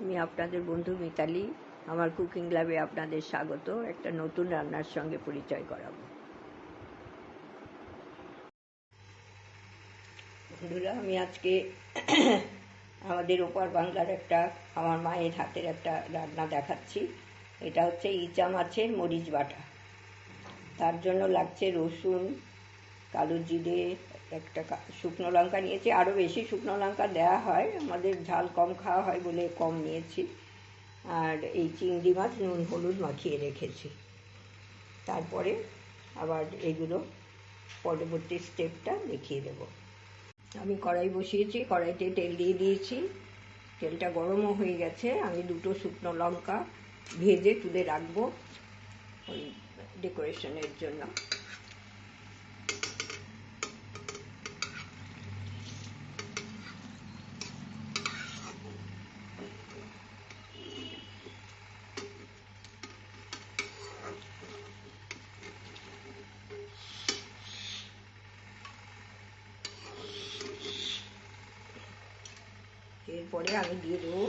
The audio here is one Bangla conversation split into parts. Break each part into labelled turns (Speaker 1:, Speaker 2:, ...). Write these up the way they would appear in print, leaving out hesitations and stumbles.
Speaker 1: আমি আপনাদের বন্ধু মিতালি। আমার কুকিং ল্যাবে আপনাদের স্বাগত। একটা নতুন রান্নার সঙ্গে পরিচয় করাবো। বন্ধুরা, আমি আজকে আমাদের ওপার বাংলার আমার মায়ের হাতের একটা রান্না দেখাচ্ছি। এটা হচ্ছে ইচা মাছের মরিচ বাটা। তার জন্য লাগছে রসুন, কালো জিরে, একটা শুকনো লঙ্কা নিয়েছি। আরও বেশি শুকনো লঙ্কা দেওয়া হয়, আমাদের ঝাল কম খাওয়া হয় বলে কম নিয়েছি। আর এই চিংড়ি মাছ নুন হলুদ মাখিয়ে রেখেছি। তারপরে আবার এগুলো পরবর্তী স্টেপটা দেখিয়ে দেব। আমি কড়াই বসিয়েছি, কড়াইতে তেল দিয়ে দিয়েছি। তেলটা গরমও হয়ে গেছে। আমি দুটো শুকনো লঙ্কা ভেজে তুলে রাখবো ওই ডেকোরেশনের জন্য। এরপরে আমি দিয়ে দেবো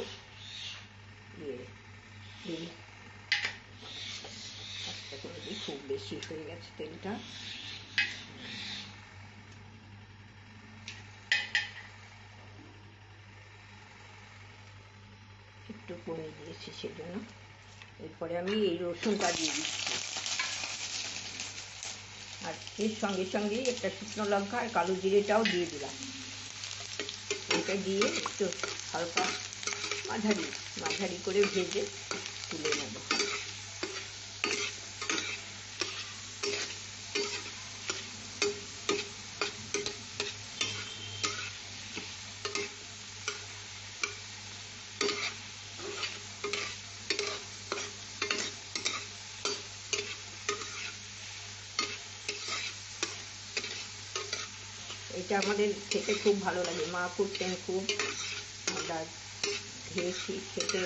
Speaker 1: আস্তে করে দিই, খুব বেশি হয়ে গেছে তেলটা। একটু কমে দিয়েছি সেজন্য। এরপরে আমি এই রসুনটা দিয়ে দিচ্ছি, আর এর সঙ্গে সঙ্গেই একটা শুকনো লঙ্কা আর কালো জিরেটাও দিয়ে দিলাম। এটা দিয়ে একটু হালকা মাঝারি করে ভেজে তুলে নেব। এটা আমাদের খেতে খুব ভালো লাগে, মা করতেন খুব, আমরা খেয়েছি, খেতে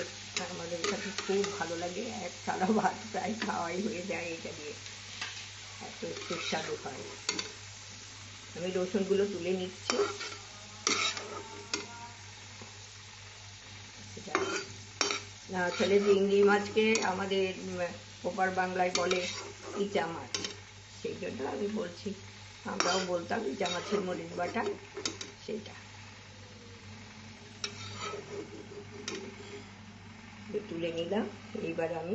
Speaker 1: আমাদের কাছে খুব ভালো লাগে। এক থালা ভাত প্রায় খাওয়াই হয়ে যায় এটা দিয়ে, এত সুস্বাদু হয়। আমি রসুনগুলো তুলে নিচ্ছি। না, আসলে চিংড়ি মাছকে আমাদের ওপার বাংলায় বলে ইচা মাছ, সেই জন্য আমি বলছি। আমরাও বলতাম ইচা মাছের মরিচ বাটা, সেটা তুলে নিলাম। এইবার আমি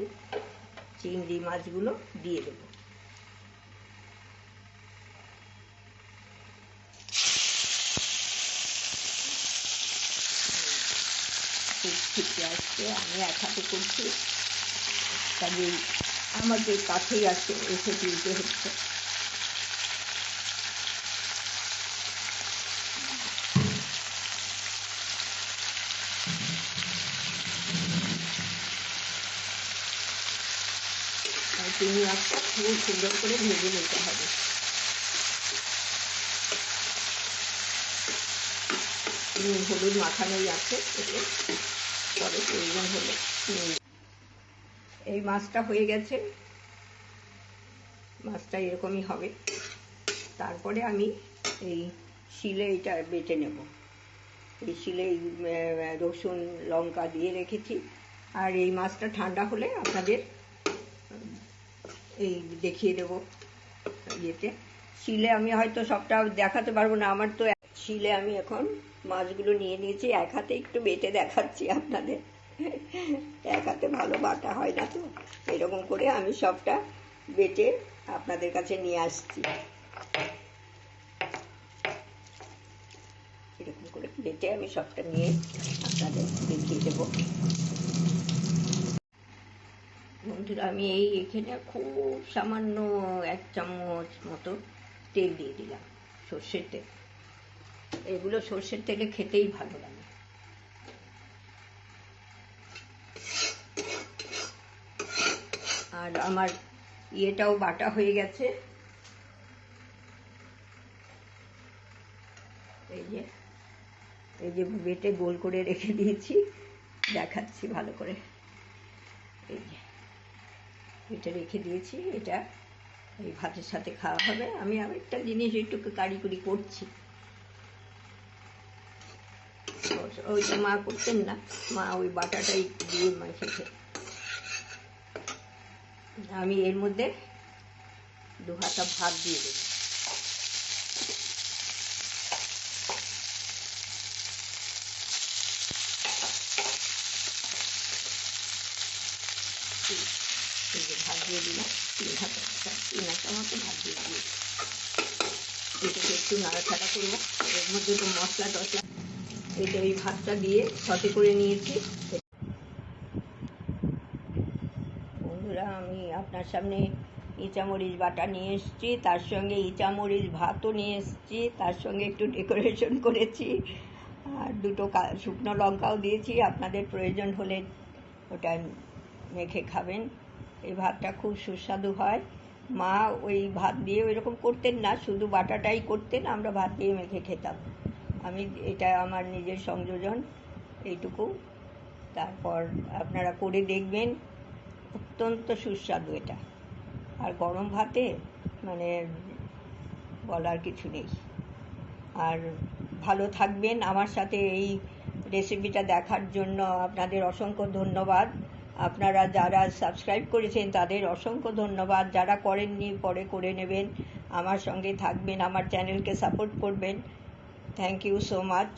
Speaker 1: চিংড়ি মাছগুলো দিয়ে দেব। ফুটে আসছে, আমি এক হাতে করছি, কাজেই আমাদের কাছেই এসে তুলতে হচ্ছে। চিংড়ি মাছটা খুব সুন্দর করে ভেজে নিতে হবে। নুন হলুদ মাখানোই আছে, এতে পরে প্রয়োজন হলে এই মাছটা হয়ে গেছে। মাছটা এরকমই হবে। তারপরে আমি এই শিলে এটা বেটে নেব। এই শিলে রসুন লঙ্কা দিয়ে রেখেছি। আর এই মাছটা ঠান্ডা হলে আপনাদের এই দেখিয়ে দেব ইয়েতে। শিলে আমি হয়তো সবটা দেখাতে পারবো না, আমার তো শিলে আমি এখন মাছগুলো নিয়ে নিয়েছি। এক হাতে একটু বেটে দেখাচ্ছি আপনাদের, এক হাতে ভালো বাটা হয় না তো। এরকম করে আমি সবটা বেটে আপনাদের কাছে নিয়ে আসছি। এরকম করে বেটে আমি সবটা নিয়ে আপনাদের দেখিয়ে দেব। বন্ধুরা, আমি এখানে খুব সামান্য 1 চামচ মতো তেল দিয়ে দিলাম, সর্ষের তেল। এগুলো সর্ষের তেলে খেতেই ভালো লাগে। আর আমার ইয়েটাও বাটা হয়ে গেছে। এই যে বেটে গোল করে রেখে দিয়েছি, দেখাচ্ছি ভালো করে। এই যে বেটে রেখে দিয়েছি, এটা এই ভাতের সাথে খাওয়া হবে। আমি আরেকটা জিনিস একটু কারিগরি করছি। ওইটা মা করতেন না, মা ওই বাটাটাই দিয়ে মাখে খেত। আমি এর মধ্যে 2 হাতা ভাত দিয়ে দেব। ভাত দিয়ে দিলাম 3 হাতা মতো ভাত দিয়ে দিয়েছি। এটাকে একটু নাড়াচাড়া করবো। এর মধ্যে তো মশলা টশলা, এটা ওই ভাতটা দিয়ে সতে করে নিয়েছি। বন্ধুরা, আমি আপনার সামনে ইচা মরিচ বাটা নিয়ে এসেছি, তার সঙ্গে ইচা মরিচ ভাতও নিয়ে এসেছি, তার সঙ্গে একটু ডেকোরেশন করেছি, আর 2টো শুকনো লঙ্কাও দিয়েছি। আপনাদের প্রয়োজন হলে ওটা মেখে খাবেন। এই ভাতটা খুব সুস্বাদু হয়। মা ওই ভাত দিয়ে ওইরকম করতেন না, শুধু বাটাটাই করতেন, আমরা ভাত দিয়ে মেখে খেতাম। এটা আমার নিজের সংযোজন, এইটুকু। তারপর আপনারা করে দেখবেন, অত্যন্ত সুস্বাদু এটা। আর গরম ভাতে মানে বলার কিছু নেই। আর ভালো থাকবেন। আমার সাথে এই রেসিপিটা দেখার জন্য আপনাদের অসংখ্য ধন্যবাদ। আপনারা যারা সাবস্ক্রাইব করেছেন তাদের অসংখ্য ধন্যবাদ। যারা করেননি পরে করে নেবেন। আমার সঙ্গে থাকবেন, আমার চ্যানেলকে সাপোর্ট করবেন। Thank you so much.